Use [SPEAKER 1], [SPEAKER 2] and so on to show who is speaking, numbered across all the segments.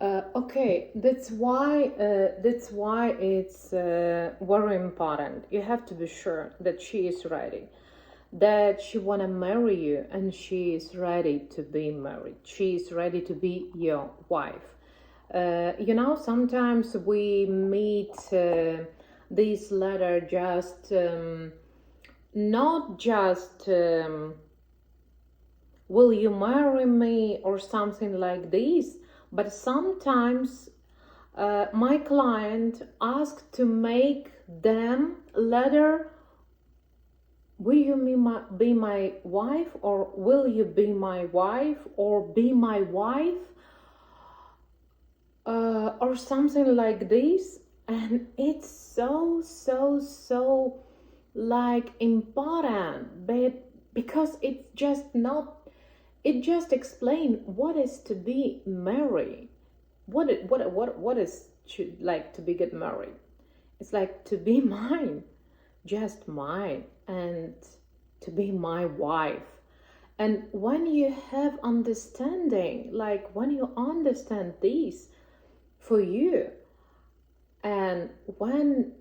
[SPEAKER 1] Okay, that's why it's very important. You have to be sure that she is ready, that she wanna marry you, and she is ready to be married. She is ready to be your wife. Sometimes we meet this letter just not just will you marry me or something like this, but sometimes my client asked to make them letter, will you be my wife, or will you be my wife, or be my wife, or something like this. And it's so like important, but because it's just not, it just explain what is to be married, what is to like to be get married. It's like to be mine, just mine, and to be my wife. And when you have understanding, like when you understand this for you, and when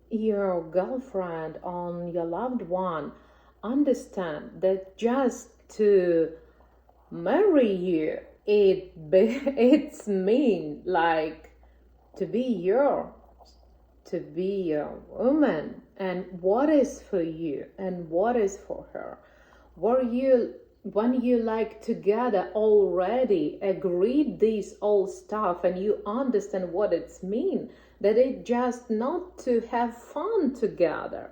[SPEAKER 1] your girlfriend or your loved one understand that just to marry you, it's mean like to be your, to be your woman, and what is for you and what is for her. When you like together already agreed this all stuff, and you understand what it's mean, that it just not to have fun together,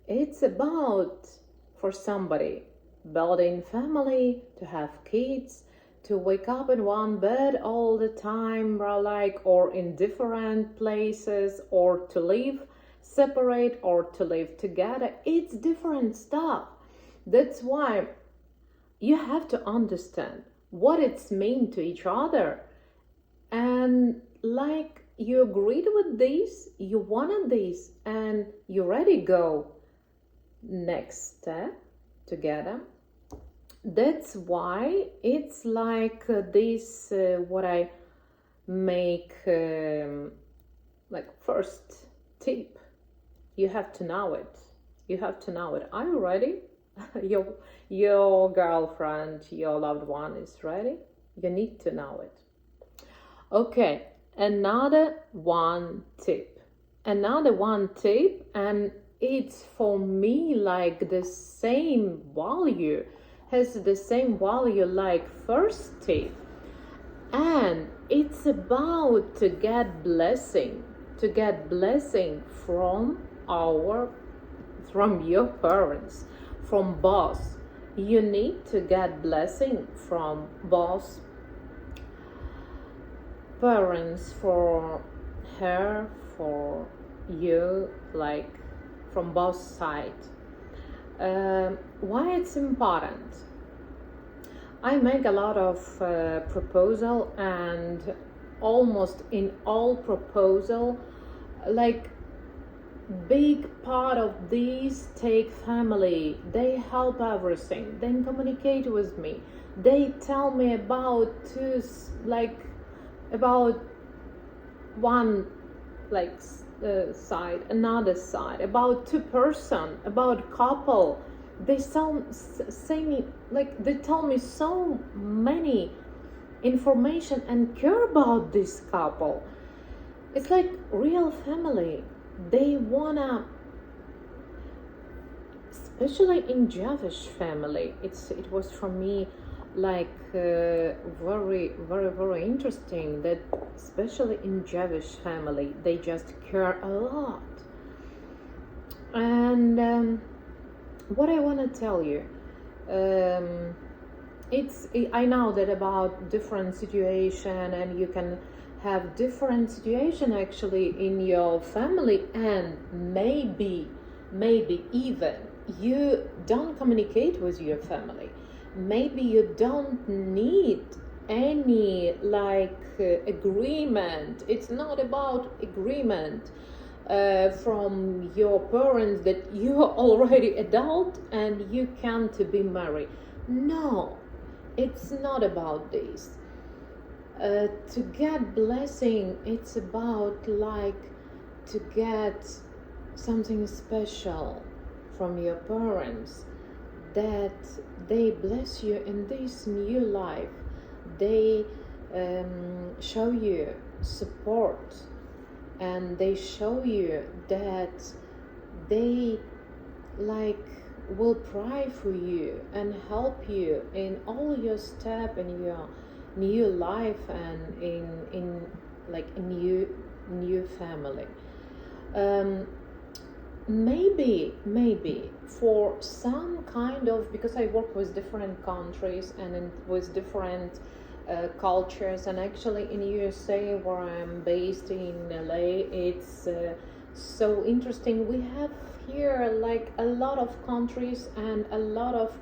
[SPEAKER 1] it's about for somebody building family, to have kids, to wake up in one bed all the time, or in different places, or to live separate or to live together. It's different stuff. That's why you have to understand what it's mean to each other, and like you agreed with this, you wanted this, and you ready go next step together. That's why it's like this what I make like first tip. You have to know it. You have to know it. Are you ready? your your girlfriend, your loved one is ready. You need to know it. Okay, another one tip. And it's for me like the same value, has the same value like first tip, and it's about to get blessing from your parents, from boss. You need to get blessing from boss parents, for her, for you, like from both sides. Why it's important? I make a lot of proposal, and almost in all proposal, like big part of these take family. They help everything. They communicate with me. They tell me about about one side, another side, about two person, about couple. They say me, like they tell me so many information and care about this couple. It's like real family. They wanna, especially in Jewish family, it was for me like very interesting that especially in Jewish family they just care a lot. And what I want to tell you, I know that about different situation, and you can have different situation actually in your family, and maybe even you don't communicate with your family. Maybe you don't need any agreement. It's not about agreement from your parents that you are already adult and you can't be married. No, it's not about this. To get blessing, it's about like to get something special from your parents, that they bless you in this new life. They show you support, and they show you that they like will pray for you and help you in all your step in your new life and in like a new family. um, maybe for some kind of, because I work with different countries and with different cultures, and actually in USA where I'm based in LA, it's so interesting. We have here like a lot of countries and a lot of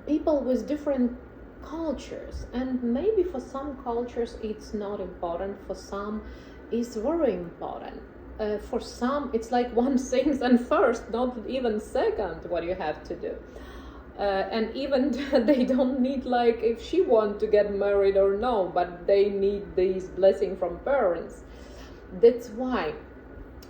[SPEAKER 1] people with different cultures, and maybe for some cultures it's not important, for some it's very important. For some it's like one thing and first, not even second, what you have to do. And even they don't need, like, if she want to get married or no, but they need this blessing from parents. That's why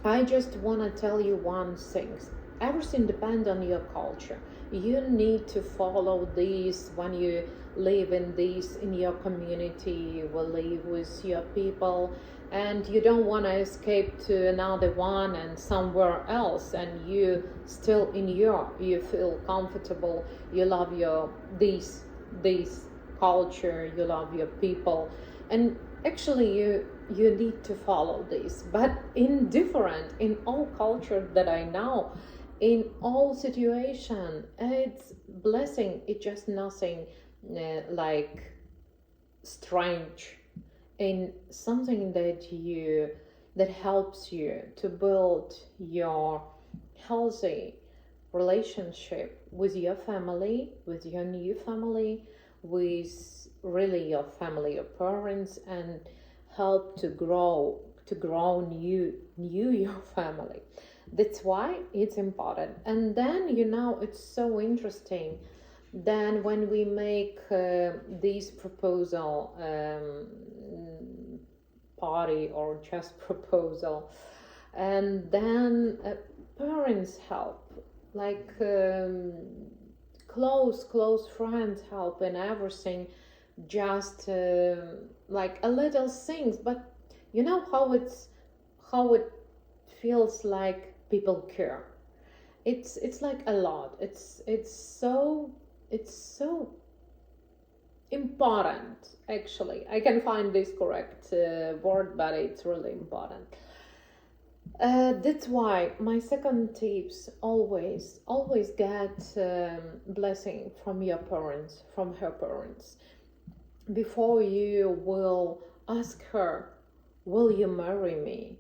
[SPEAKER 1] I just want to tell you one thing. Everything depends on your culture. You need to follow these when you live in this in your community. You will live with your people, and you don't want to escape to another one and somewhere else, and you still in your, you feel comfortable, you love your this culture, you love your people, and actually you need to follow this. But in different, in all culture that I know, in all situation, it's blessing. It's just nothing like strange, in something that helps you to build your healthy relationship with your family, with your new family, with really your family, your parents, and help to grow new your family. That's why it's important. And then it's so interesting. Then when we make this proposal, party or just proposal, and then parents help, like close friends help in everything, just like a little things. But you know how it feels like people care. It's like a lot. It's so important. Actually, I can find this correct word, but it's really important. That's why my second tips, always get blessing from your parents, from her parents, before you will ask her, will you marry me,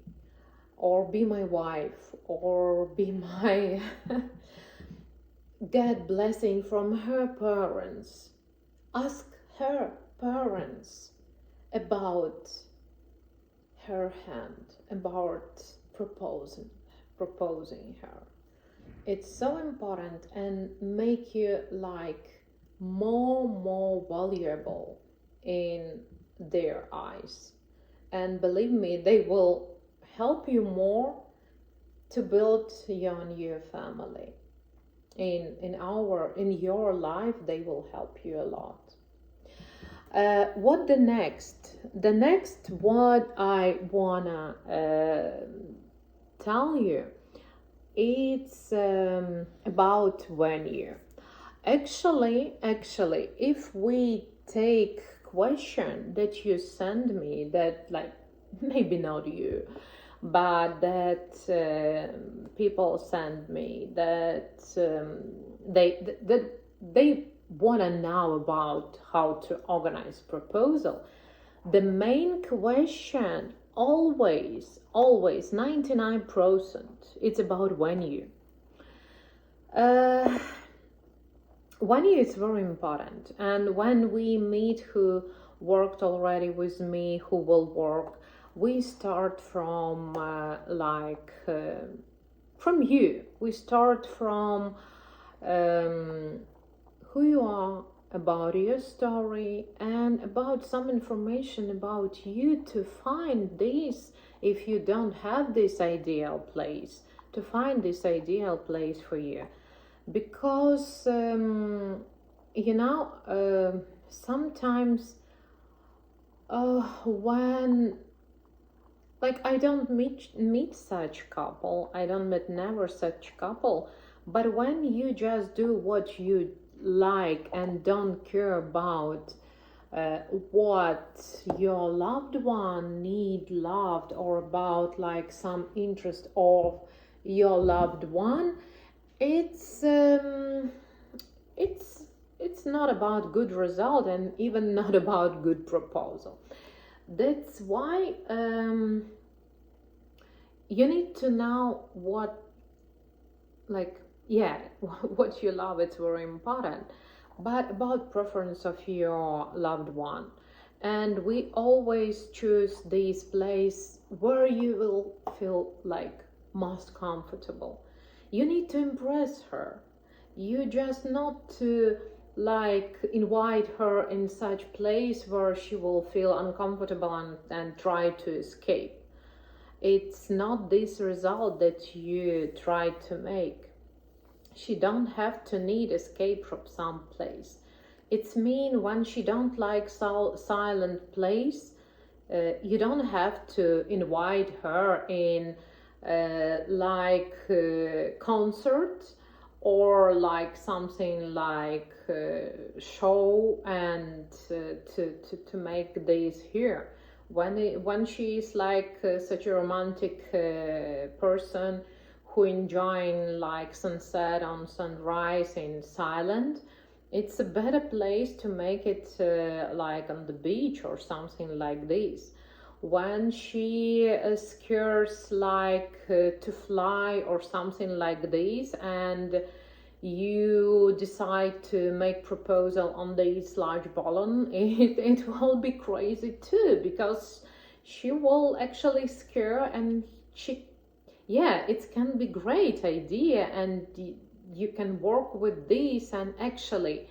[SPEAKER 1] or be my wife, or be my get blessing from her parents. Ask her parents about her hand, about proposing her. It's so important, and make you like more valuable in their eyes. And believe me, they will help you more to build your new family. In your life, they will help you a lot. What the next what I wanna tell you, it's about 1 year. Actually, if we take question that you send me, that like maybe not you, but that people send me, that they want to know about how to organize proposal. The main question, always 99%, it's about 1 year. 1 year is very important. And when we meet who worked already with me, who will work, we start from from you. We start from who you are, about your story, and about some information about you to find this, if you don't have this ideal place, to find this ideal place for you. Because sometimes when, like, I don't meet such couple, I don't meet never such couple, but when you just do what you like and don't care about what your loved one need loved, or about like some interest of your loved one, it's it's not about good result, and even not about good proposal. That's why you need to know what, like, yeah, what you love. It's very important, but about preference of your loved one. And we always choose this place where you will feel like most comfortable. You need to impress her. You just not to like invite her in such place where she will feel uncomfortable and try to escape. It's not this result that you try to make. She don't have to need escape from some place. It's mean when she don't like silent place, you don't have to invite her in concert, or like something like show, and to make this here. When she is like such a romantic person who enjoying like sunset on sunrise in silent, it's a better place to make it like on the beach or something like this. When she scares like to fly or something like this, and you decide to make proposal on this large balloon, it will be crazy too, because she will actually scare, and it can be great idea, and you can work with this, and actually,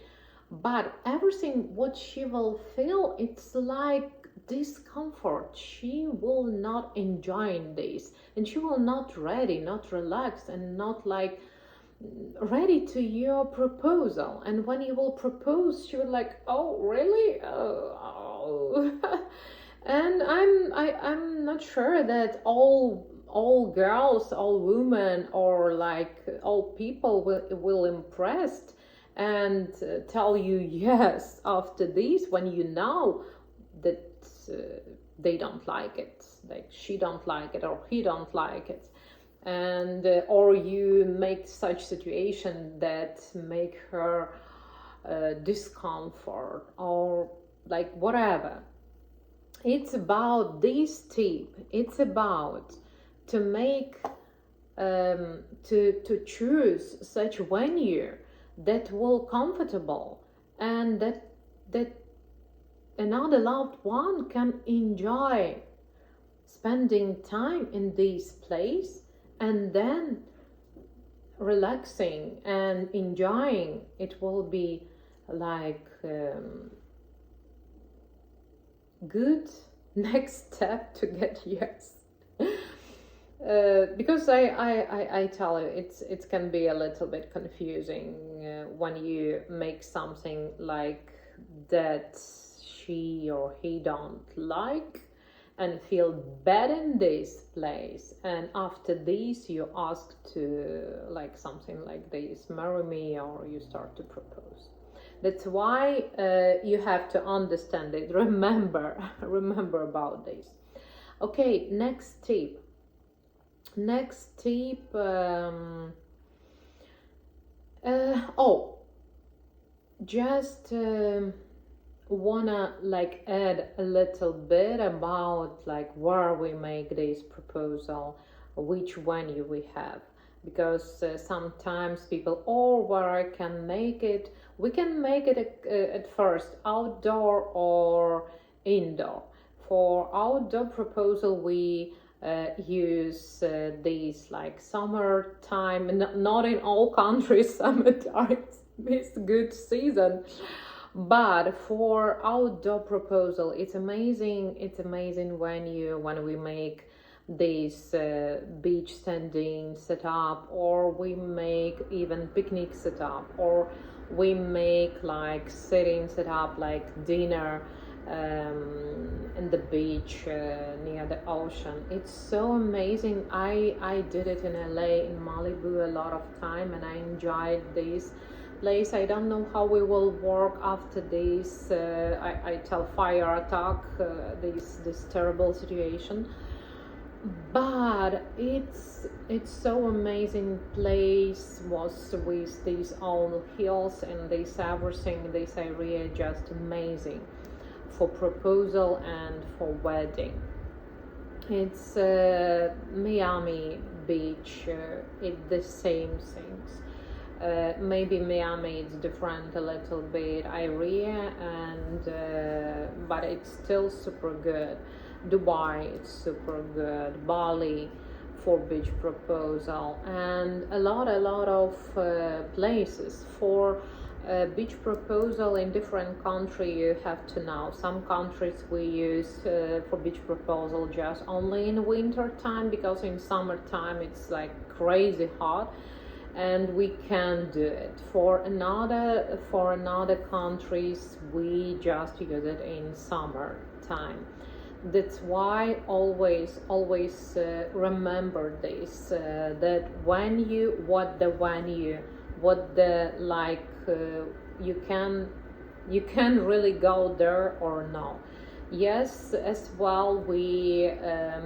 [SPEAKER 1] but everything what she will feel, it's like discomfort. She will not enjoy this, and she will not ready, not relaxed, and not like ready to your proposal. And when you will propose, she will like, oh really, oh. And I'm not sure that all girls, all women, or like all people will impressed and tell you yes after this, when you know that they don't like it, like she don't like it or he don't like it, and or you make such situation that make her discomfort, or like whatever. It's about this tip. It's about to make to choose such venue that will comfortable, and that another loved one can enjoy spending time in this place, and then relaxing and enjoying. It will be like good next step to get yes. Because I tell you, it can be a little bit confusing when you make something like that she or he don't like, and feel bad in this place, and after this you ask to like something like this, marry me, or you start to propose. That's why you have to understand it. Remember about this. Okay, next tip. Just wanna like add a little bit about like where we make this proposal, which venue we have, because sometimes people, where I can make it, we can make it at first outdoor or indoor. For outdoor proposal, we use these like summertime, not in all countries summertime is good season, But for outdoor proposal, it's amazing. It's amazing when we make this beach standing setup, or we make even picnic setup, or we make like sitting setup, like dinner in the beach near the ocean. It's so amazing. I did it in LA, in Malibu, a lot of time, and I enjoyed this place. I don't know how we will work after this I tell fire attack, this terrible situation, but it's so amazing place, was with these all hills and this everything, this area just amazing for proposal and for wedding. It's Miami Beach, it's the same things. Maybe Miami is different a little bit area, and but it's still super good. Dubai, it's super good. Bali for beach proposal, and a lot of places for beach proposal in different country. You have to know some countries we use for beach proposal just only in winter time, because in summertime it's like crazy hot and we can do it. For another countries we just use it in summer time. That's why always remember this, that when you what the like you can really go there or no. Yes, as well we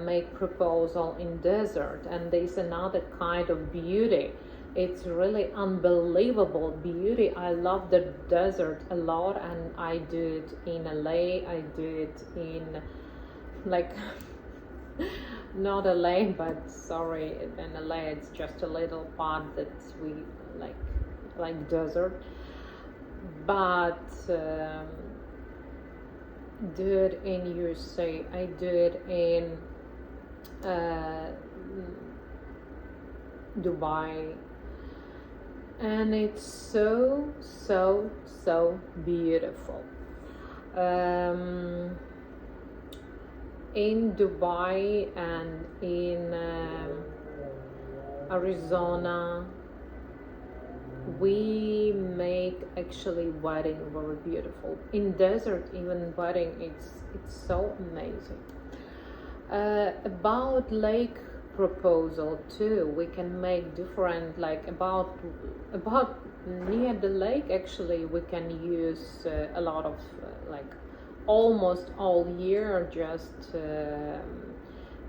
[SPEAKER 1] make proposal in desert, and there's another kind of beauty. It's really unbelievable beauty. I love the desert a lot, and I do it in LA. I do it in like not LA, but sorry, in LA it's just a little part that we like desert. But do it in USA. I do it in Dubai, and it's so beautiful. In Dubai and in Arizona, we make actually wedding very beautiful. In desert, even wedding, it's so amazing. About lake proposal too, we can make different, like about near the lake. Actually, we can use a lot of like almost all year. Just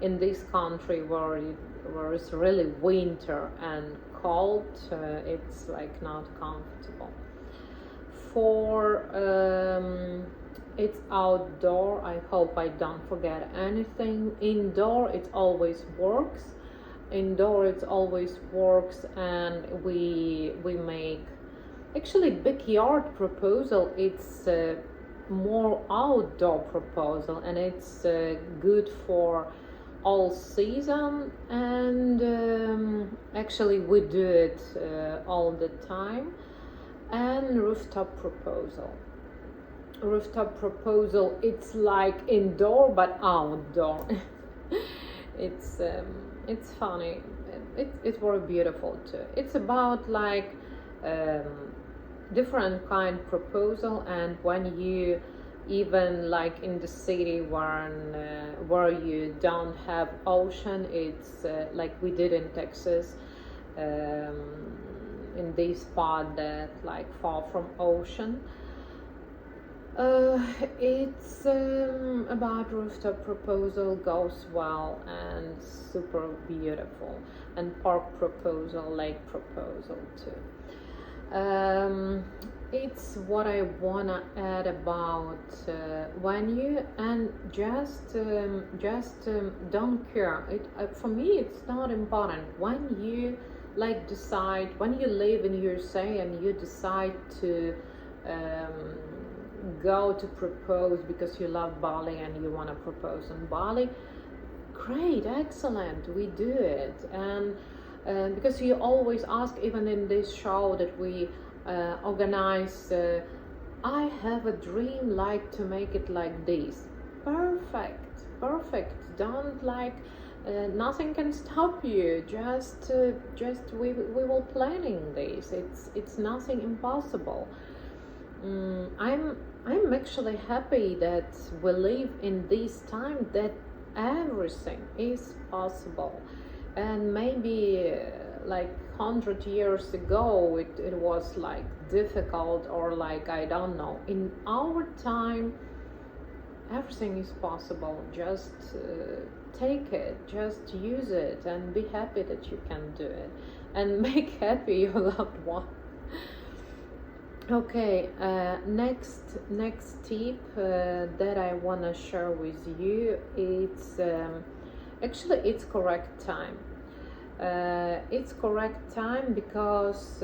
[SPEAKER 1] in this country where it's really winter and cold, it's like not comfortable. For it's outdoor. I hope I don't forget anything. Indoor, it always works. Indoor, it always works, and we make actually backyard proposal. It's more outdoor proposal, and it's good for all season, and actually we do it all the time. And rooftop proposal, it's like indoor but outdoor. it's funny. It's very beautiful too. It's about like different kind proposal, and when you even like in the city where you don't have ocean, it's like we did in Texas, in this part that like far from ocean. It's about rooftop proposal goes well and super beautiful, and park proposal, lake proposal too. It's what I wanna add about when you, and just don't care. For me it's not important when you like decide, when you live in USA and you decide to go to propose because you love Bali and you want to propose in Bali. Great, excellent, we do it. And because you always ask, even in this show that we organize I have a dream like to make it like this. Perfect, perfect. Don't like nothing can stop you. Just we will planning this. It's nothing impossible. I'm actually happy that we live in this time that everything is possible, and maybe like 100 years ago it was like difficult, or like I don't know. In our time, everything is possible. Just take it, just use it, and be happy that you can do it, and make happy your loved one. Okay, next tip that I wanna share with you, it's actually it's correct time. It's correct time because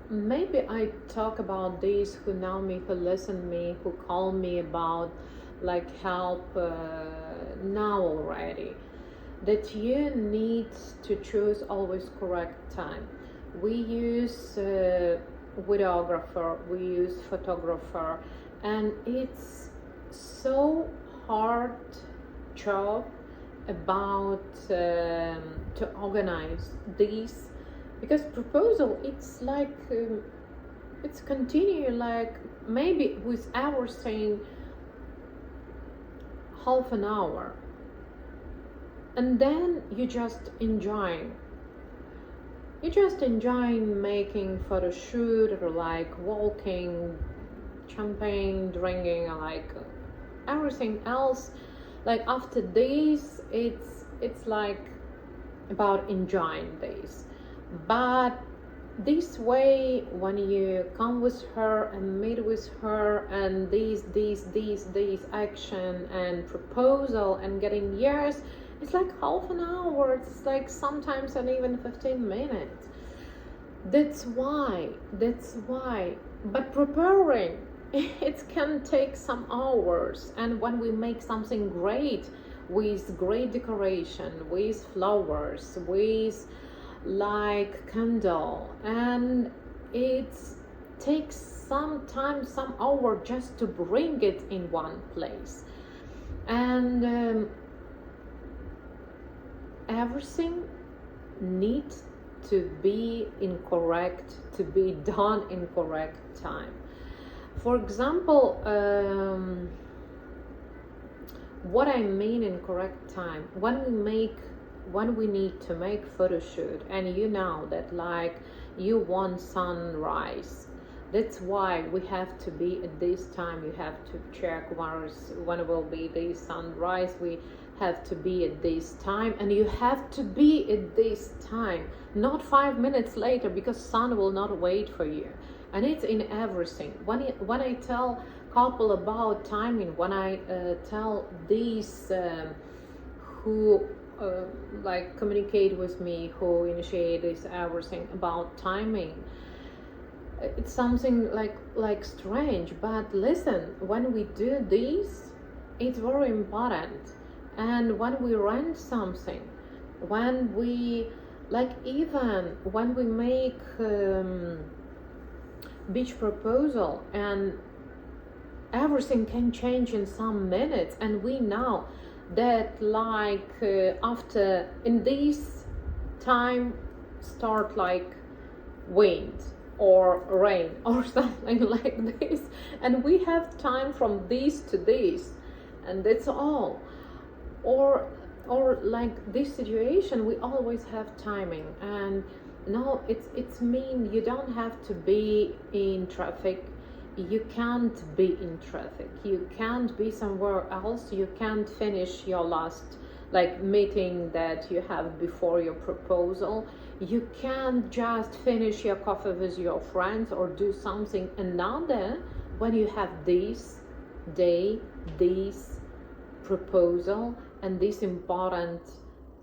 [SPEAKER 1] maybe I talk about this, who know me, who listen me, who call me about like help now already, that you need to choose always correct time. We use videographer, we use photographer, and it's so hard job about to organize these, because proposal it's like it's continue like maybe with everything half an hour, and then you just enjoying making photo shoot, or like walking, champagne drinking, like everything else. Like after this, it's like about enjoying this. But this way, when you come with her and meet with her, and these action and proposal and getting yes, it's like half an hour. It's like sometimes and even 15 minutes. That's why. But preparing, it can take some hours. And when we make something great, with great decoration, with flowers, with like candle, and it takes some time, some hour, just to bring it in one place. And everything needs to be done in correct time. For example, what I mean in correct time, when we need to make photo shoot, and you know that like you want sunrise, that's why we have to be at this time. You have to check when will be the sunrise. We have to be at this time, and you have to be at this time, not 5 minutes later, because sun will not wait for you. And it's in everything. When I tell couple about timing, when I tell these who like communicate with me, who initiate this everything about timing, it's something like strange, but listen, when we do this, it's very important. And when we rent something, when we like, even when we make beach proposal, and everything can change in some minutes, and we know that like after in this time start like wind or rain or something like this, and we have time from this to this, and that's all. Or like this situation, we always have timing. And no, it's mean you don't have to be in traffic. You can't be in traffic, you can't be somewhere else, you can't finish your last like meeting that you have before your proposal, you can't just finish your coffee with your friends or do something another when you have this day, this proposal, and this important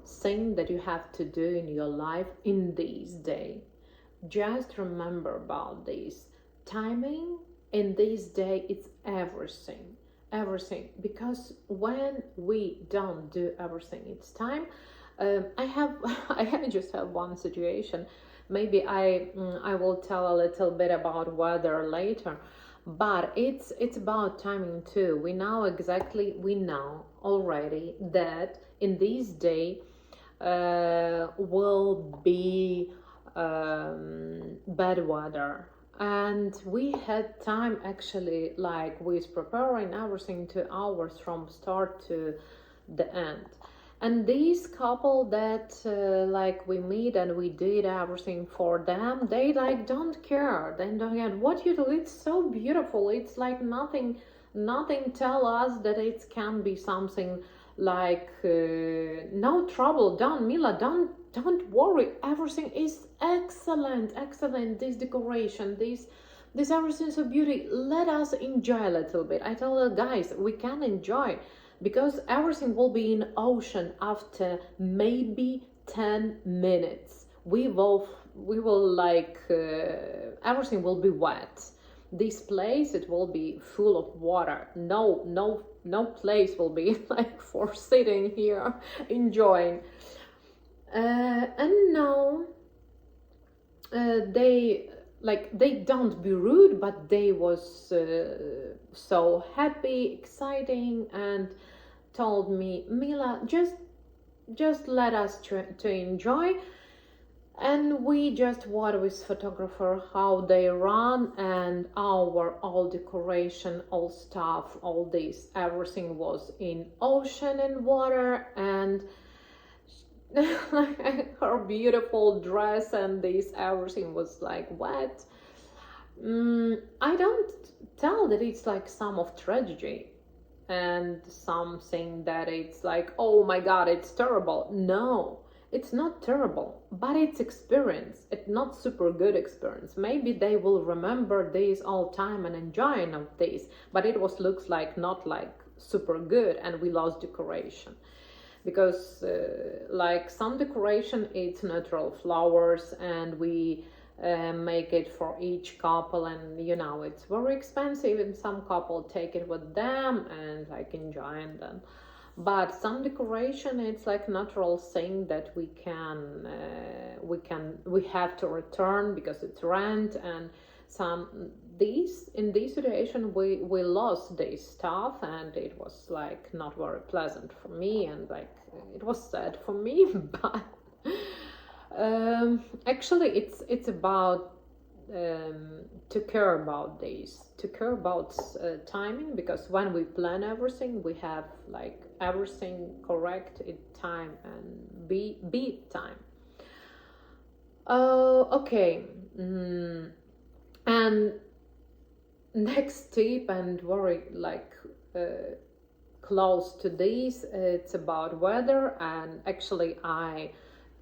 [SPEAKER 1] thing that you have to do in your life in this day. Just remember about this timing. In this day, it's everything, because when we don't do everything, it's time. I just have one situation. Maybe I will tell a little bit about weather later, but it's about timing too. We know already that in this day will be bad weather, and we had time actually, like with preparing everything 2 hours from start to the end. And these couple that like we meet and we did everything for them, they like don't care, they don't care what you do. It's so beautiful, it's like nothing tell us that it can be something like no trouble, don't Mila, don't worry, everything is excellent, this decoration, this everything so beauty, let us enjoy a little bit. I tell the guys we can enjoy because everything will be in ocean after maybe 10 minutes. We will like everything will be wet. This place, it will be full of water. No place will be like for sitting here enjoying. And now they don't be rude, but they was so happy, exciting, and told me, Mila, just let us to enjoy. And we just watch with photographer how they run, and our all decoration, all stuff, all this, everything was in ocean and water, and her beautiful dress and this everything was like wet. I don't tell that it's like some of tragedy and something that it's like, oh my god, it's terrible. No, it's not terrible, but it's experience. It's not super good experience. Maybe they will remember this all time and enjoying of this, but it was looks like not like super good, and we lost decoration. Because like some decoration, it's natural flowers, and we make it for each couple, and you know it's very expensive, and some couple take it with them and like enjoying them. But some decoration, it's like natural thing that we have to return because it's rent, and some in this situation we lost this stuff, and it was like not very pleasant for me, and like it was sad for me. But actually it's about to care about this, to care about timing, because when we plan everything, we have like everything correct in time and be time. Okay. And next tip, and very like close to this, it's about weather, and actually I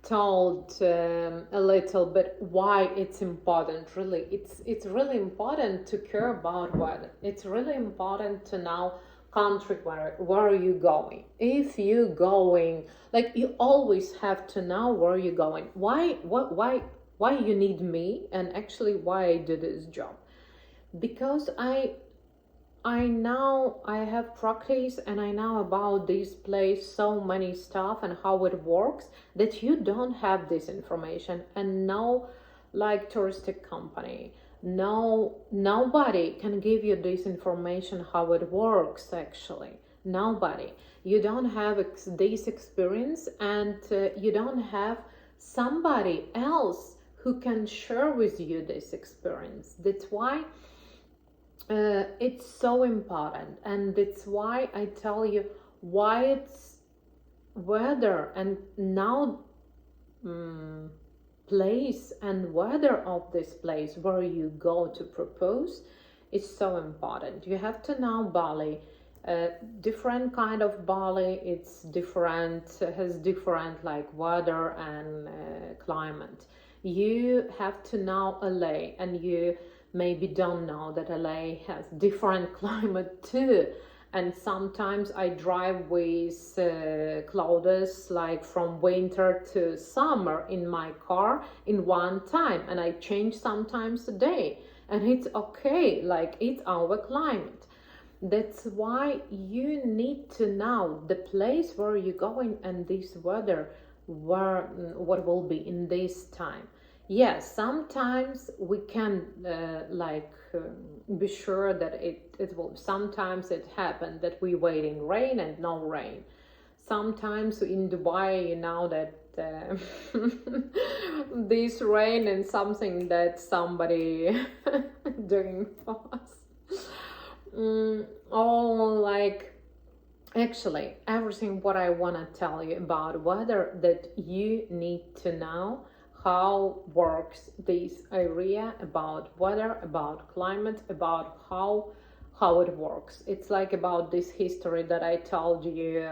[SPEAKER 1] told a little bit why it's important. Really, it's really important to care about weather. It's really important to know country where are you going. If you going, like, you always have to know where you're going. Why you need me, and actually why I do this job. Because I know I have practice, and I know about this place so many stuff and how it works, that you don't have this information, and no like touristic company, nobody can give you this information how it works. Actually nobody, you don't have this experience, and you don't have somebody else who can share with you this experience. That's why it's so important, and that's why I tell you why it's weather and now place and weather of this place where you go to propose is so important. You have to know Bali, different kind of Bali, it's different, has different like weather and climate. You have to know LA, and you maybe don't know that LA has different climate too. And sometimes I drive with clothes like from winter to summer in my car in one time, and I change sometimes a day, and it's okay, like it's our climate. That's why you need to know the place where you're going and this weather, what will be in this time. Yes, sometimes we can be sure that it will. Sometimes it happened that we wait in rain and no rain. Sometimes in Dubai, you know that this rain and something that somebody doing for us. All like actually everything what I want to tell you about weather that you need to know how works this area about weather, about climate, about how it works. It's like about this history that I told you,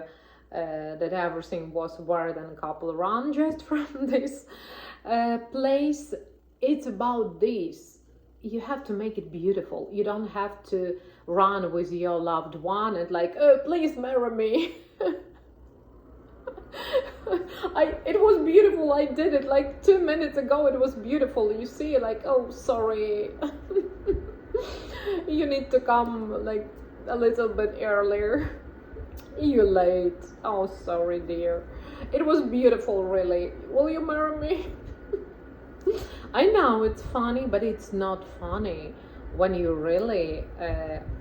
[SPEAKER 1] that everything was more than a couple run just from this place. It's about this. You have to make it beautiful. You don't have to run with your loved one and like, oh, please marry me. It was beautiful. I did it like 2 minutes ago. It was beautiful. You see, like, oh, sorry. You need to come like a little bit earlier. You're late. Oh, sorry, dear. It was beautiful, really. Will you marry me? I know it's funny, but it's not funny when you really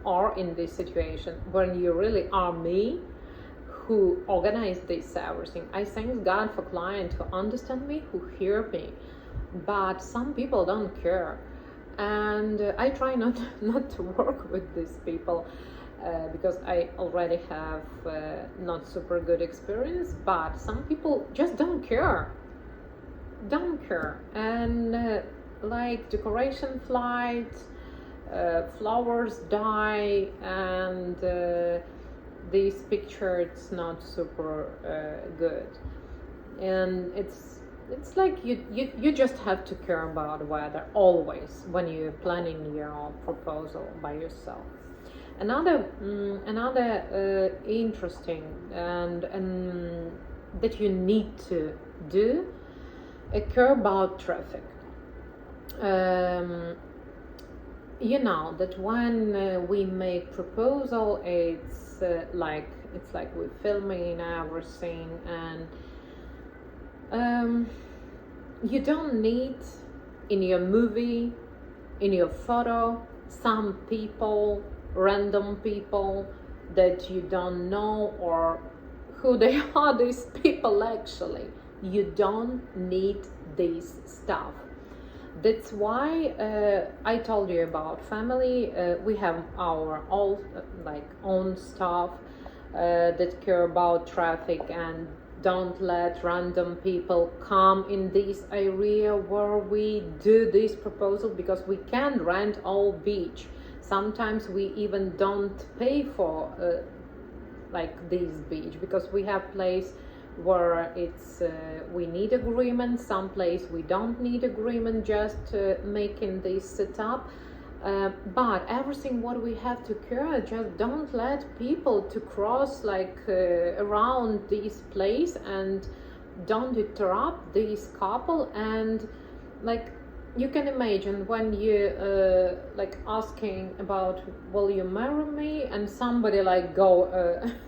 [SPEAKER 1] are in this situation, when you really are me who organized this everything. I thank God for clients who understand me, who hear me, but some people don't care, and I try not to work with these people because I already have not super good experience. But some people just don't care, and like decoration flight, flowers die, and this picture it's not super good, and it's like you just have to care about weather always when you're planning your proposal by yourself. Another interesting and that you need to do, care about traffic. You know that when we make proposal, it's like we're filming everything, and you don't need in your movie, in your photo, some people, random people that you don't know or who they are. These people actually, you don't need this stuff. That's why I told you about family. We have our own staff that care about traffic and don't let random people come in this area where we do this proposal, because we can't rent all beach. Sometimes we even don't pay for this beach, because we have place where it's we need agreement, some place we don't need agreement, just making this setup. But everything what we have to care, just don't let people to cross around this place, and don't interrupt this couple. And you can imagine when you asking about will you marry me, and somebody go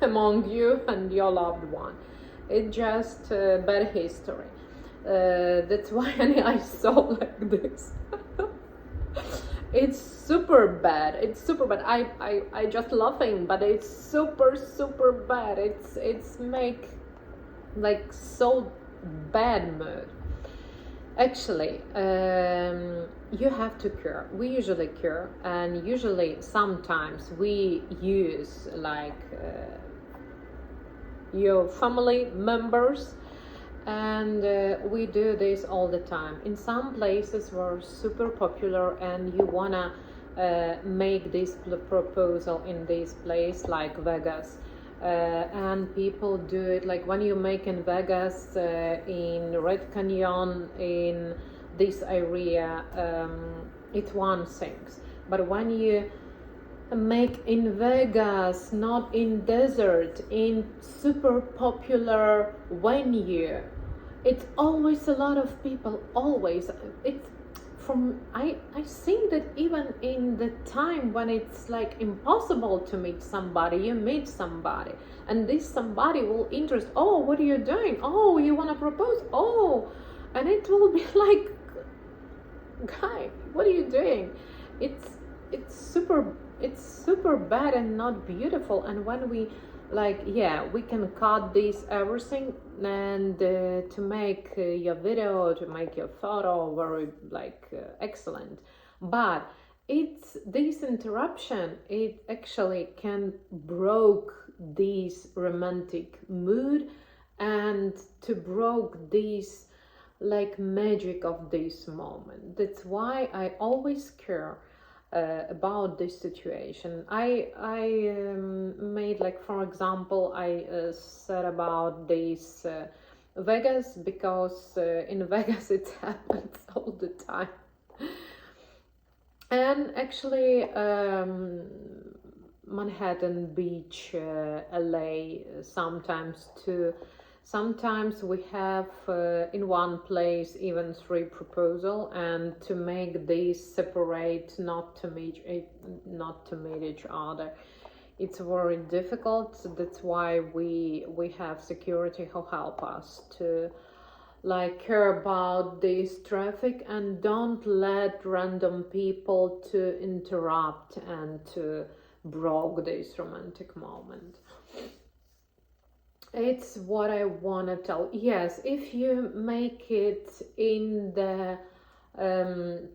[SPEAKER 1] among you and your loved one. It's just bad history. That's why I saw like this. It's super bad. I just laughing, but it's super bad. It's make so bad mood. Actually, you have to care. We usually care, and usually sometimes we use your family members, and we do this all the time. In some places were super popular and you wanna make this proposal in this place like Vegas, and people do it when you make in Vegas, in Red Canyon, in this area, it's one thing. But when you make in Vegas, not in desert, in super popular venue, it's always a lot of people, always. It's from I think that even in the time when it's impossible to meet somebody, you meet somebody, and this somebody will interest. Oh, what are you doing? Oh, you want to propose? Oh, and it will be guy, what are you doing? It's it's super it's super bad and not beautiful. And when we like, yeah, we can cut this everything, and to make your video, to make your photo very like excellent. But it's this interruption, it actually can broke this romantic mood, and to broke this like magic of this moment. That's why I always care about this situation. I made, like, for example, I said about this Vegas, because in Vegas it happens all the time. And actually, Manhattan Beach, LA, sometimes too. Sometimes we have in one place even 3 proposal, and to make these separate, not to meet each other, it's very difficult. That's why we have security who help us to like care about this traffic, and don't let random people to interrupt and to broke this romantic moment. It's what I want to tell. Yes, if you make it in the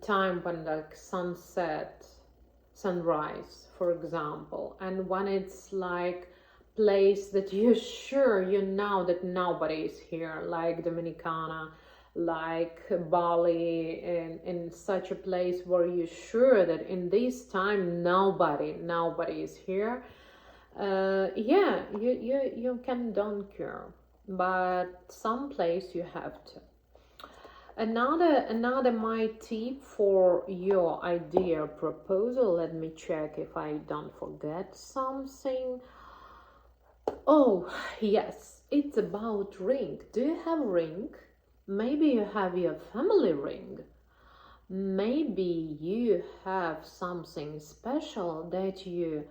[SPEAKER 1] time when like sunset, sunrise, for example, and when it's like place that you're sure you know that nobody is here, like Dominicana, like Bali, in such a place where you're sure that in this time nobody is here. Yeah, you can don't care, but some place you have to. Another my tip for your idea proposal, let me check if I don't forget something. Oh, yes, it's about ring. Do you have ring? Maybe you have your family ring. Maybe you have something special that you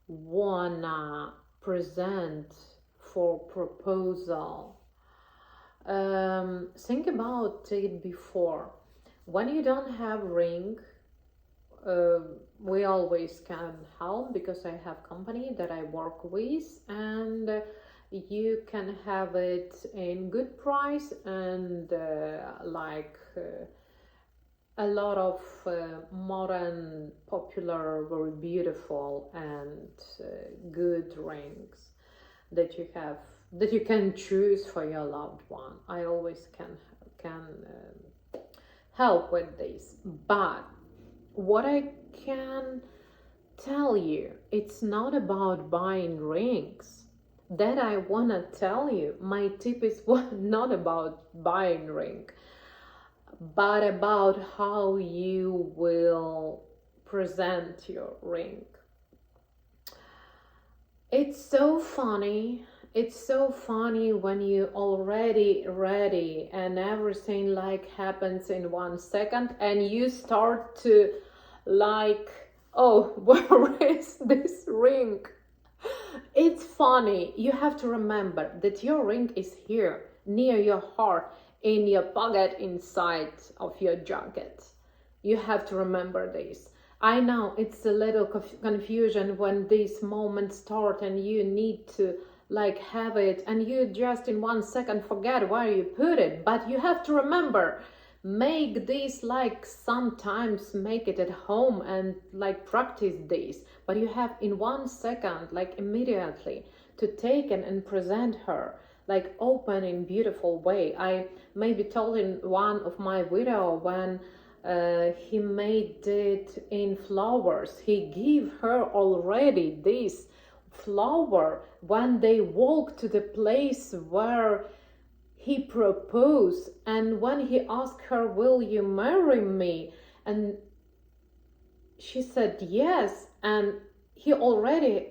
[SPEAKER 1] wanna present for proposal. Think about it before. When you don't have ring, uh, we always can help, because I have company that I work with, and you can have it in good price, and a lot of modern, popular, very beautiful, and good rings that you can choose for your loved one. I always can help with this. But what I can tell you, it's not about buying rings. That I wanna tell you. My tip is not about buying ring, but about how you will present your ring. It's so funny. It's so funny when you already ready and everything like happens in 1 second, and you start to like, oh, where is this ring? It's funny. You have to remember that your ring is here, near your heart, in your pocket, inside of your jacket. You have to remember this. I know it's a little confusion when these moments start, and you need to like have it, and you just in 1 second forget where you put it. But you have to remember, make this, like sometimes make it at home and like practice this. But you have in 1 second, like immediately, to take it and present her, like open in beautiful way. I maybe told in one of my video when he made it in flowers. He gave her already this flower when they walked to the place where he proposed, and when he asked her, will you marry me, and she said yes, and he already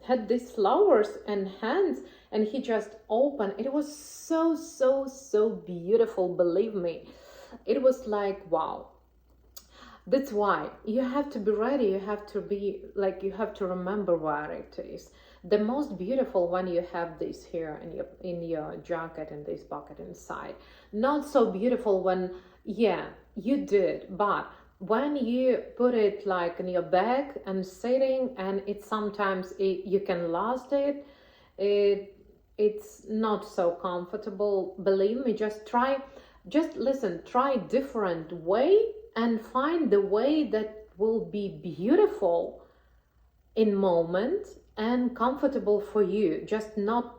[SPEAKER 1] had these flowers in hands, and he just opened. It was so beautiful, believe me. It was like, wow. That's why you have to be ready. You have to be like, you have to remember where it is. The most beautiful when you have this here in your jacket, and this pocket inside. Not so beautiful when Yeah, you did, but when you put it like in your bag and sitting, and it sometimes you can lose it, it it's not so comfortable. Believe me, just listen, try different way and find the way that will be beautiful in moment and comfortable for you. Just not,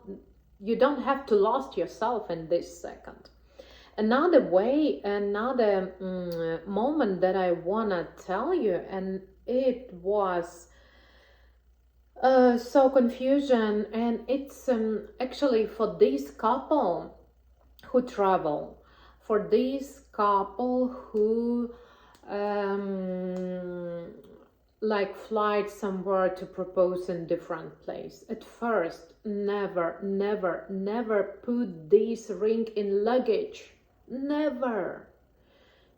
[SPEAKER 1] you don't have to lost yourself in this second. Another way, another moment that I wanna tell you, and it was so confusion, and it's actually for this couple who travel, for this couple who um, like flight somewhere to propose in different place. At first, never put this ring in luggage. Never.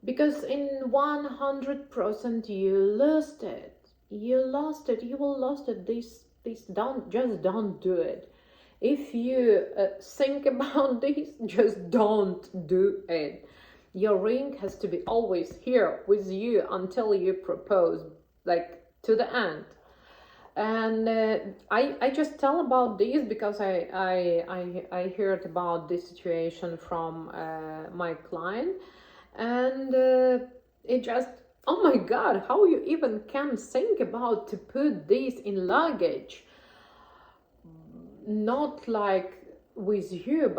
[SPEAKER 1] Because in 100% you lost it. You lost it. You will lost it. This don't do it. If you think about this, just don't do it. Your ring has to be always here with you until you propose, like to the end. And I just tell about this because I heard about this situation from my client, and it just, oh my god, how you even can think about to put this in luggage, not like with you,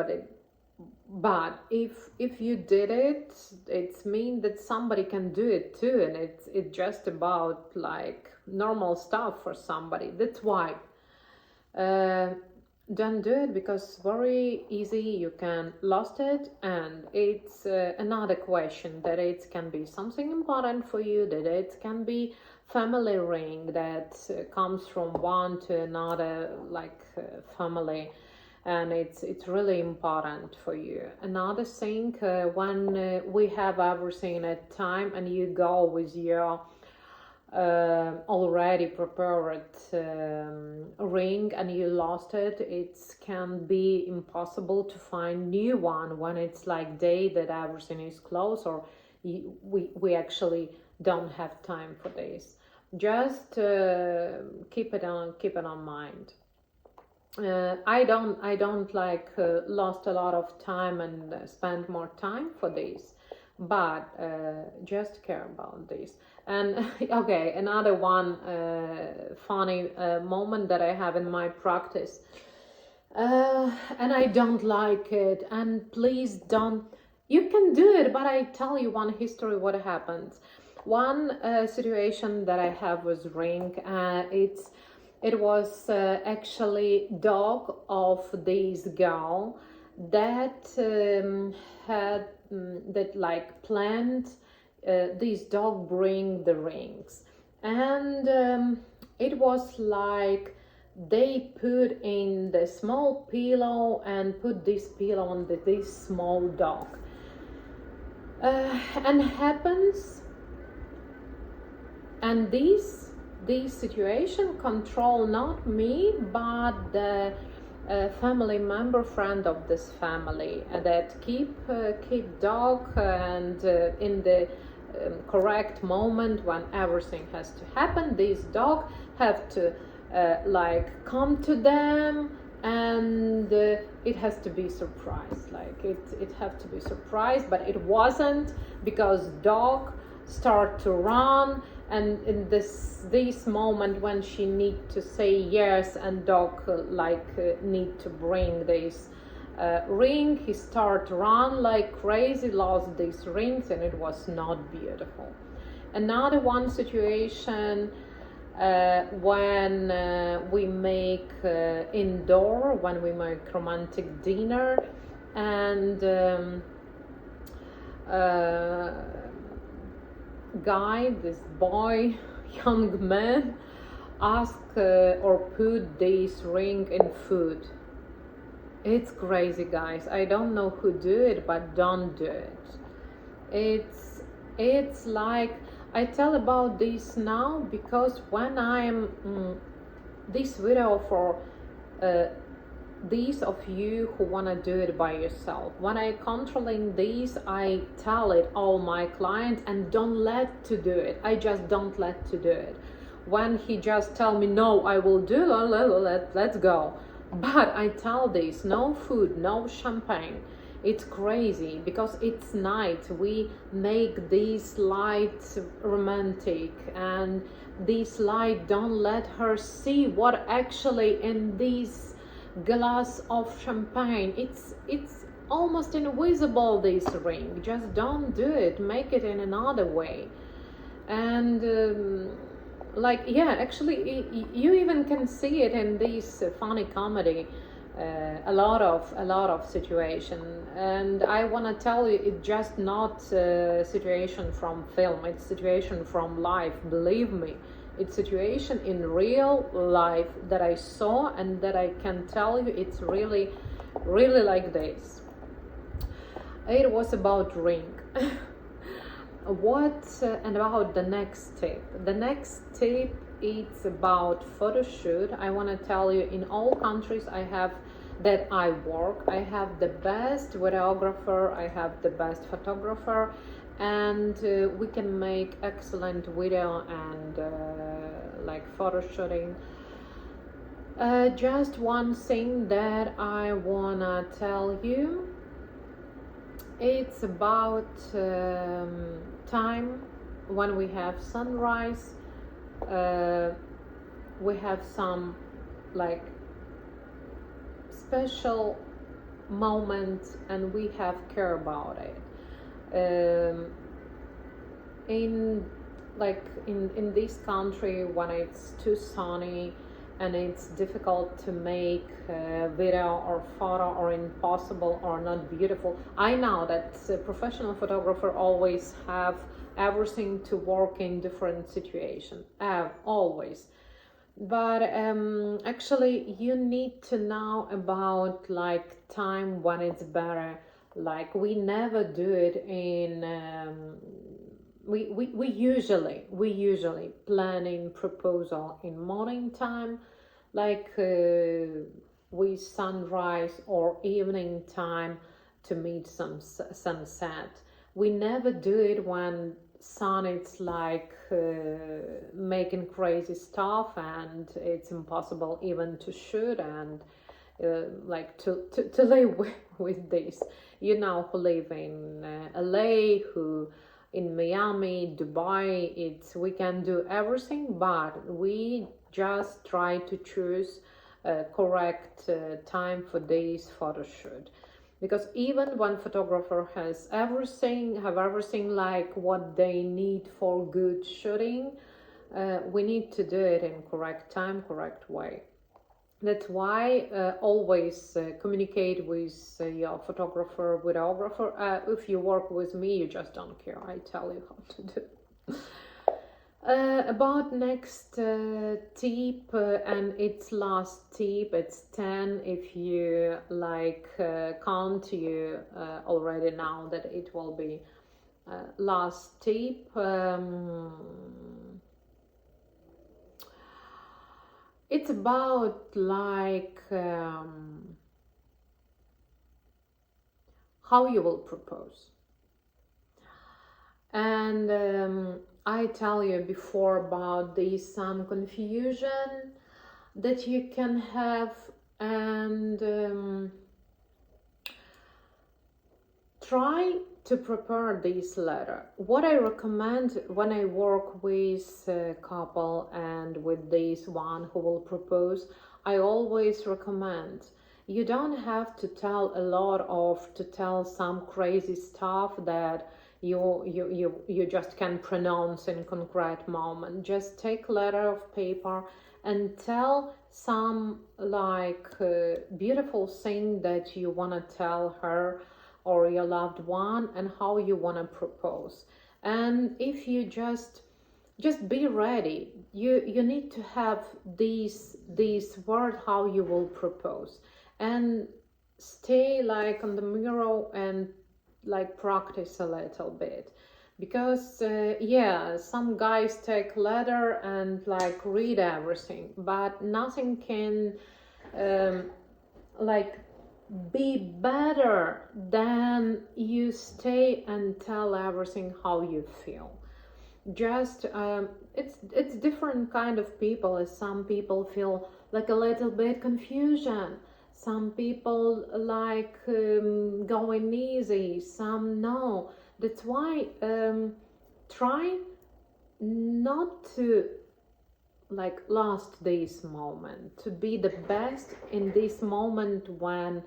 [SPEAKER 1] but if you did it, it's mean that somebody can do it too, and it's just about like normal stuff for somebody. That's why don't do it, because very easy you can lost it. And it's another question that it can be something important for you, that it can be family ring that comes from one to another, like family, and it's really important for you. Another thing, when we have everything at time and you go with your already prepared ring and you lost it, it can be impossible to find new one when it's like day that everything is closed, or we actually don't have time for this. Just keep it on mind. I don't like lost a lot of time and spend more time for this, but just care about this. And okay, another one funny moment that I have in my practice, and I don't like it, and please don't, you can do it, but I tell you one history what happens. One situation that I have was ring, it was actually dog of this girl that had that like planned this dog bring the rings, and it was like they put in the small pillow and put this pillow on this small dog, and happens, and this situation control not me but the family member, friend of this family, that keep dog, and in the correct moment when everything has to happen, this dog have to like come to them, and it has to be surprised, like it have to be surprised, but it wasn't, because dog start to run, and in this moment when she need to say yes, and dog need to bring this ring, he start run like crazy, lost these rings, and it was not beautiful. Another one situation, when we make indoor, when we make romantic dinner, and guy, this boy, young man, ask or put this ring in food. It's crazy, guys. I don't know who do it, but don't do it. It's like, I tell about this now because when I'm this video for these of you who want to do it by yourself, when I controlling these, I tell it all my clients and don't let to do it. I just don't let to do it. When he just tell me no, I will do, let's go. But I tell this, no food, no champagne. It's crazy because it's night. We make these lights romantic, and this light don't let her see what actually in this glass of champagne. It's almost invisible, this ring. Just don't do it. Make it in another way. And like, yeah, actually you even can see it in this funny comedy, a lot of situation. And I want to tell you, it's just not a situation from film, it's situation from life, believe me. It's situation in real life that I saw, and that I can tell you it's really like this. It was about ring. What and about the next tip? The next tip, it's about photo shoot. I want to tell you, in all countries I have that I work, I have the best videographer, I have the best photographer, and we can make excellent video and like photo shooting. Just one thing that I wanna tell you, it's about time when we have sunrise. We have some like special moment, and we have care about it. In this country, when it's too sunny and it's difficult to make video or photo, or impossible or not beautiful. I know that a professional photographer always have everything to work in different situations, always. But actually you need to know about like time when it's better. Like, we never do it in we usually planning proposal in morning time, like with sunrise, or evening time to meet some sunset. We never do it when sun it's like making crazy stuff, and it's impossible even to shoot, and like to live with this. You know, who live in LA, who in Miami, Dubai, we can do everything, but we just try to choose correct time for this photo shoot. Because even when photographer has everything like what they need for good shooting, we need to do it in correct time, correct way. That's why always communicate with your photographer, videographer. If you work with me, you just don't care. I tell you how to do. About next tip, and it's last tip. It's 10. If you like count, you already know that it will be last tip. It's about like how you will propose. And I tell you before about this some confusion that you can have, and try to prepare this letter. What I recommend when I work with a couple and with this one who will propose, I always recommend, you don't have to tell a lot to tell some crazy stuff that you just can pronounce in concrete moment. Just take letter of paper and tell some like beautiful thing that you want to tell her or your loved one, and how you want to propose. And if you just be ready, you need to have these word how you will propose, and stay like on the mirror and like practice a little bit. Because yeah, some guys take letter and like read everything, but nothing can like be better than you stay and tell everything how you feel. Just it's different kind of people. Some people feel like a little bit confusion, some people like going easy, some no. That's why try not to like lost this moment, to be the best in this moment when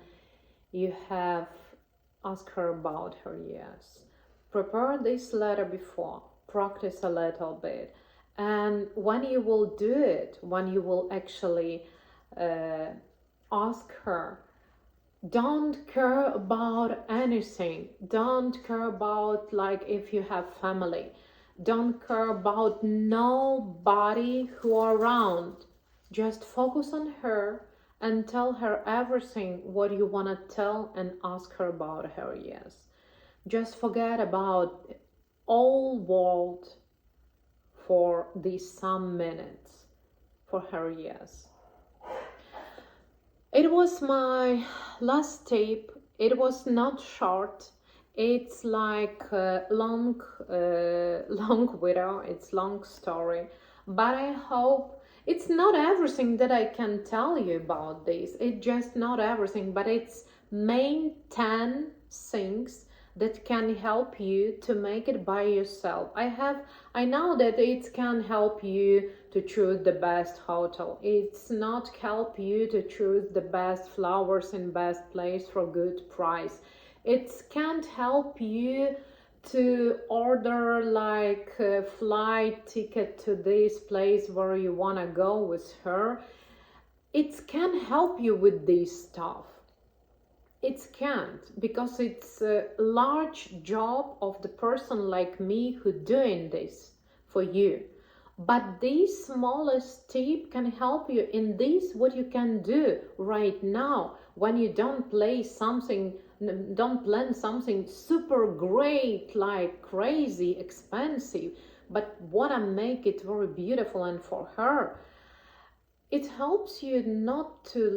[SPEAKER 1] you have asked her about her yes. Prepare this letter before, practice a little bit, and when you will do it, when you will actually ask her, don't care about anything, don't care about like if you have family, don't care about nobody who are around, just focus on her and tell her everything what you want to tell and ask her about her yes. Just forget about all world for these some minutes for her yes. It was my last tip. It was not short. It's like a long video. It's long story. But I hope it's not everything that I can tell you about this. It's just not everything, but it's main 10 things that can help you to make it by yourself. I know that it can help you to choose the best hotel. It's not help you to choose the best flowers and best place for good price. It can't help you to order like a flight ticket to this place where you want to go with her. It can help you with this stuff. It can't, because it's a large job of the person like me who doing this for you. But this smallest tip can help you in this what you can do right now when you don't plan something super great like crazy expensive, but wanna make it very beautiful. And for her it helps you not to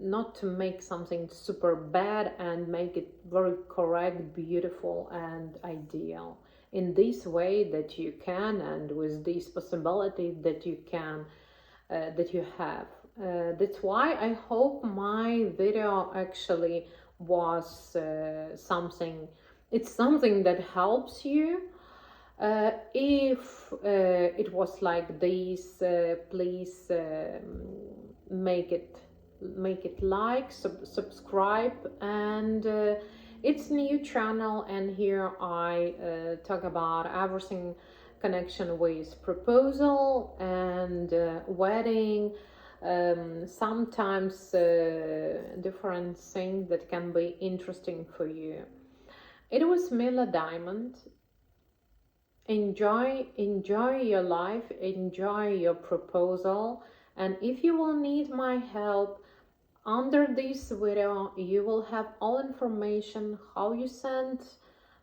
[SPEAKER 1] not to make something super bad and make it very correct, beautiful and ideal in this way that you can, and with this possibility that you can, that you have. That's why I hope my video actually was it's something that helps you. If it was like this, please make it like, subscribe, and it's new channel, and here I talk about everything connection with proposal and wedding, sometimes different things that can be interesting for you. It was Mila Diamond. Enjoy your life, enjoy your proposal, and if you will need my help, under this video you will have all information how you send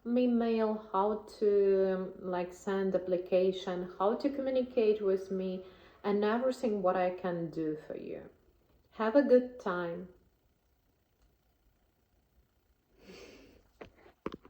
[SPEAKER 1] me mail, how to send application, how to communicate with me, and everything what I can do for you. Have a good time.